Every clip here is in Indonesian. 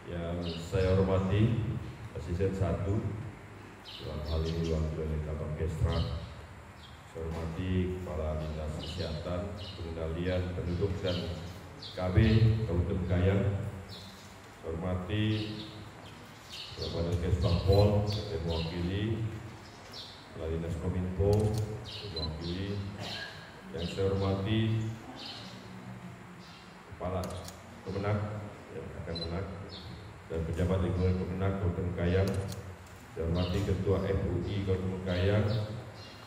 Yang saya hormati Asisten 1 dalam hal ini Wakil Kabang Kestra. Saya hormati Kepala Dinas Kesehatan, Pengendalian Penduduk dan KB Kabupaten Kayang. Saya hormati Kepala Kesbangpol yang mewakili, Kepala Dinas Kominfo yang mewakili. Yang saya hormati Kepala Kemenak yang akan menak dan pejabat lingkungan Kemenak Kabupaten Kayang. Saya hormati Ketua FUI Kabupaten Kayang.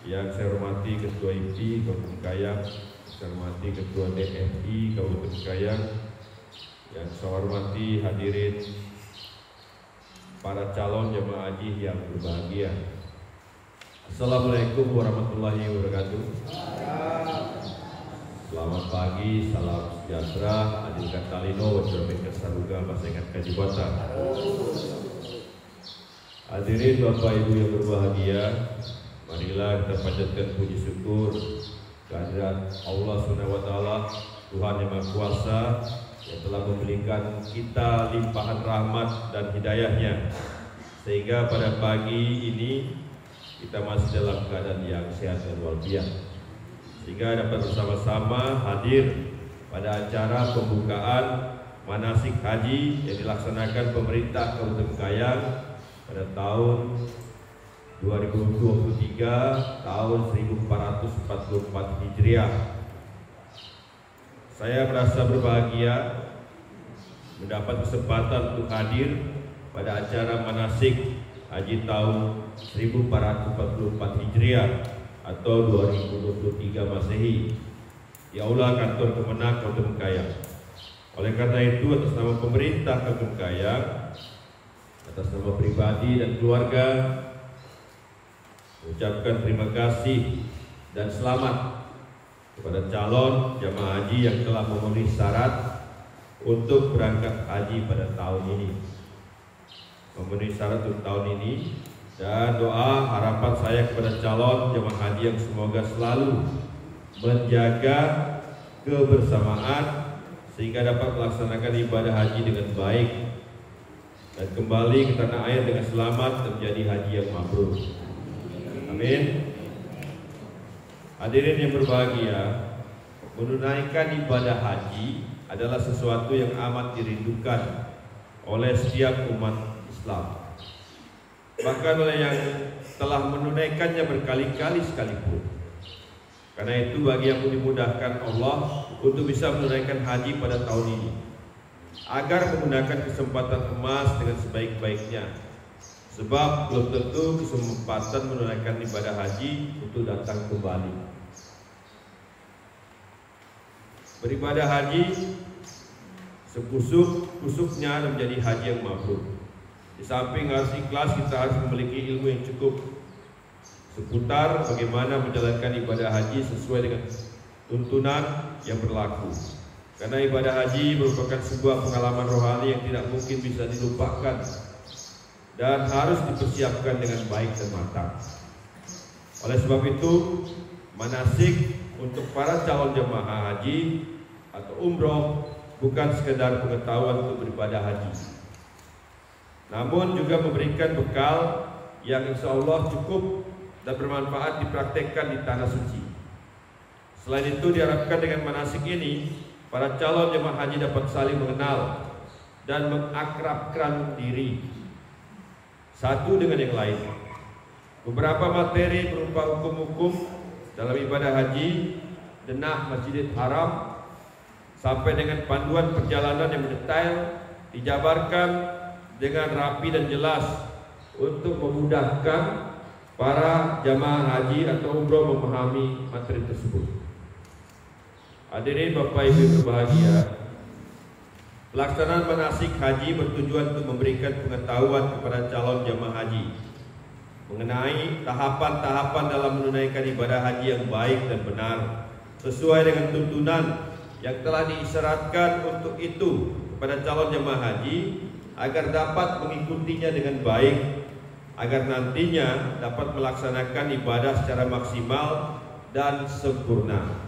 Yang saya hormati Ketua IPI Kabupaten Kayang. Saya hormati Ketua DFI Kabupaten Kayang. Yang saya hormati hadirin para calon jemaah haji yang berbahagia. Assalamualaikum warahmatullahi wabarakatuh. Selamat pagi, salam sejahtera, adilkan talino, wajibamin kesaduga, pasangan kaji bata. Hadirin Bapak Ibu yang berbahagia, marilah kita panjatkan puji syukur kehadirat Allah SWT, Tuhan yang Maha Kuasa, yang telah memberikan kita limpahan rahmat dan hidayahnya, sehingga pada pagi ini kita masih dalam keadaan yang sehat dan walafiat, sehingga dapat bersama-sama hadir pada acara pembukaan manasik haji yang dilaksanakan pemerintah Kabupaten Kayang pada tahun 2023 tahun 1444 Hijriah. Saya merasa berbahagia mendapat kesempatan untuk hadir pada acara manasik haji tahun 1444 Hijriah atau 2023 Masehi di Aula Kantor Kemenak Kabupaten Kayang. Oleh karena itu, atas nama pemerintah Kabupaten Kayang, atas nama pribadi dan keluarga, mengucapkan terima kasih dan selamat kepada calon jamaah haji yang telah memenuhi syarat untuk berangkat haji pada tahun ini. Memenuhi syarat untuk tahun ini, dan doa harapan saya kepada calon jemaah haji yang semoga selalu menjaga kebersamaan sehingga dapat melaksanakan ibadah haji dengan baik dan kembali ke tanah air dengan selamat dan menjadi haji yang mabrur. Amin. Hadirin yang berbahagia, menunaikan ibadah haji adalah sesuatu yang amat dirindukan oleh setiap umat Islam, bahkan oleh yang telah menunaikannya berkali-kali sekalipun. Karena itu bagi yang dimudahkan Allah untuk bisa menunaikan haji pada tahun ini, agar menggunakan kesempatan emas dengan sebaik-baiknya, sebab belum tentu kesempatan menunaikan ibadah haji untuk datang kembali. Beribadah haji sekusuk-kusuknya menjadi haji yang mabrur. Di samping harus ikhlas, kita harus memiliki ilmu yang cukup seputar bagaimana menjalankan ibadah haji sesuai dengan tuntunan yang berlaku. Karena ibadah haji merupakan sebuah pengalaman rohani yang tidak mungkin bisa dilupakan dan harus dipersiapkan dengan baik dan matang. Oleh sebab itu, manasik untuk para calon jemaah haji atau umroh bukan sekedar pengetahuan untuk beribadah haji, namun juga memberikan bekal yang insya Allah cukup dan bermanfaat dipraktekkan di tanah suci. Selain itu, diharapkan dengan manasik ini, para calon jemaah haji dapat saling mengenal dan mengakrabkan diri satu dengan yang lain. Beberapa materi berupa hukum-hukum dalam ibadah haji, denah Masjidil Haram, sampai dengan panduan perjalanan yang mendetail dijabarkan dengan rapi dan jelas untuk memudahkan para jamaah haji atau umroh memahami materi tersebut. Hadirin Bapak Ibu berbahagia, pelaksanaan manasik haji bertujuan untuk memberikan pengetahuan kepada calon jamaah haji mengenai tahapan-tahapan dalam menunaikan ibadah haji yang baik dan benar sesuai dengan tuntunan yang telah diisyaratkan untuk itu kepada calon jamaah haji, agar dapat mengikutinya dengan baik, agar nantinya dapat melaksanakan ibadah secara maksimal dan sempurna.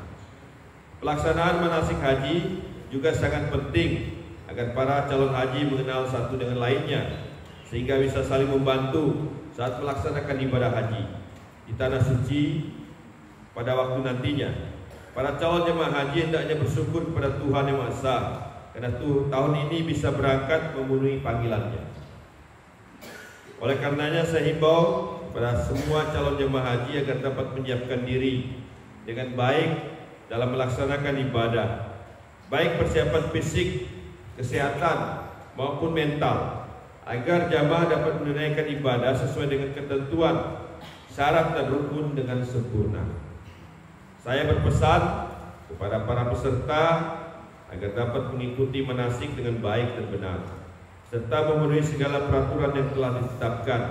Pelaksanaan manasik haji juga sangat penting agar para calon haji mengenal satu dengan lainnya sehingga bisa saling membantu saat melaksanakan ibadah haji di tanah suci pada waktu nantinya. Para calon jemaah haji hendaknya bersyukur kepada Tuhan Yang Maha Esa karena tahun ini bisa berangkat memenuhi panggilannya. Oleh karenanya saya himbau kepada semua calon jemaah haji agar dapat menyiapkan diri dengan baik dalam melaksanakan ibadah, baik persiapan fisik, kesehatan maupun mental, agar jamaah dapat menunaikan ibadah sesuai dengan ketentuan, syarat dan rukun dengan sempurna. Saya berpesan kepada para peserta agar dapat mengikuti manasik dengan baik dan benar, serta memenuhi segala peraturan yang telah ditetapkan,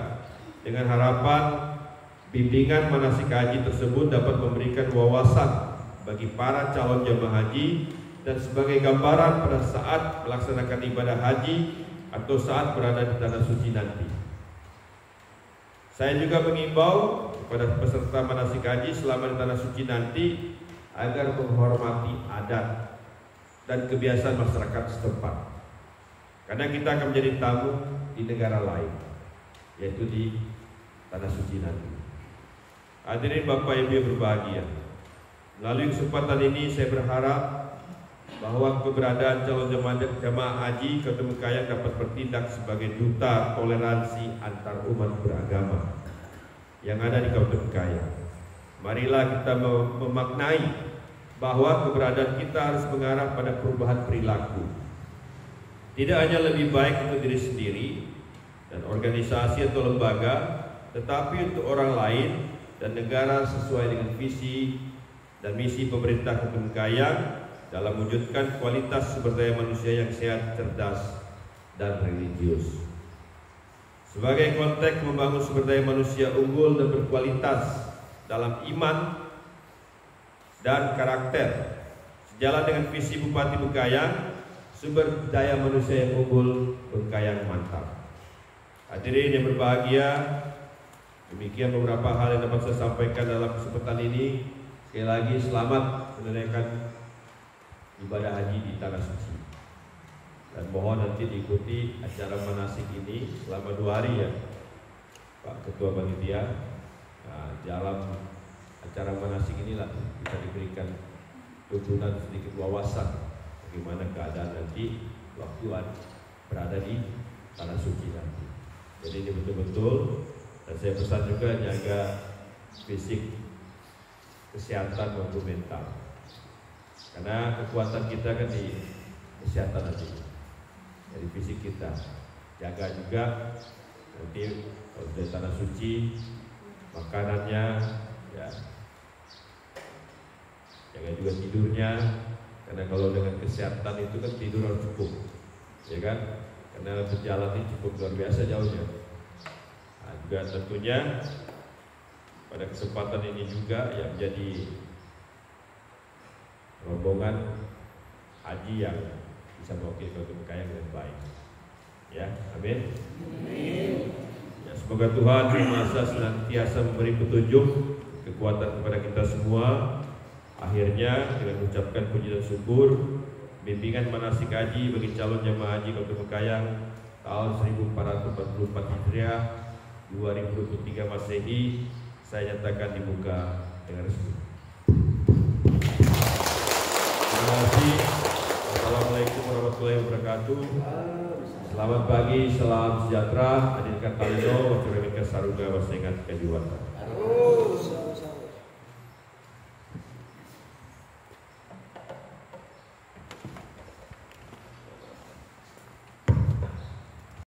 dengan harapan bimbingan manasik haji tersebut dapat memberikan wawasan bagi para calon jemaah haji dan sebagai gambaran pada saat melaksanakan ibadah haji atau saat berada di tanah suci nanti. Saya juga mengimbau kepada peserta manasik haji selama di tanah suci nanti agar menghormati adat dan kebiasaan masyarakat setempat, karena kita akan menjadi tamu di negara lain, yaitu di tanah suci nanti. Hadirin Bapak Ibu yang berbahagia, melalui kesempatan ini saya berharap bahwa keberadaan calon jemaah haji Kota Mekayang dapat bertindak sebagai duta toleransi antar umat beragama yang ada di Kota Mekayang. Marilah kita memaknai bahwa keberadaan kita harus mengarah pada perubahan perilaku, tidak hanya lebih baik untuk diri sendiri dan organisasi atau lembaga, tetapi untuk orang lain dan negara sesuai dengan visi dan misi pemerintah Kota Mekayang dalam mewujudkan kualitas sumber daya manusia yang sehat, cerdas, dan religius. Sebagai konteks membangun sumber daya manusia unggul dan berkualitas dalam iman dan karakter, sejalan dengan visi Bupati Bengkayang, sumber daya manusia yang unggul, Bengkayang mantap. Hadirin yang berbahagia, demikian beberapa hal yang dapat saya sampaikan dalam kesempatan ini. Sekali lagi selamat menunaikan ibadah haji di tanah suci, dan mohon nanti diikuti acara manasik ini selama 2 hari ya Pak Ketua Panitia. Dalam acara manasik inilah kita diberikan tuntunan sedikit wawasan bagaimana keadaan nanti waktu berada di tanah suci nanti. Jadi ini betul-betul, dan saya pesan juga jaga fisik, kesehatan maupun mental, karena kekuatan kita kan di kesehatan nanti, dari fisik kita. Jaga juga nanti kalau di tanah suci makanannya, ya, jaga juga tidurnya, karena kalau dengan kesehatan itu kan tidur harus cukup, ya kan? Karena berjalan ini cukup luar biasa jauhnya. Nah, juga tentunya pada kesempatan ini juga yang menjadi rombongan haji yang bisa mewakili Kota Mekayang dengan baik. Ya, amin. Ya, semoga Tuhan Yang Maha Esa senantiasa memberi petunjuk, kekuatan kepada kita semua. Akhirnya dengan mengucapkan puji dan syukur, bimbingan manasik haji bagi calon jemaah haji Kota Mekayang tahun 1444 Hijriah 2023 Masehi saya nyatakan dibuka dengan resmi. Terima kasih. Assalamualaikum warahmatullahi wabarakatuh. Selamat pagi, salam sejahtera. Hadirkan Talino, Wacuramika Saruga, Wasengat Kajuwata.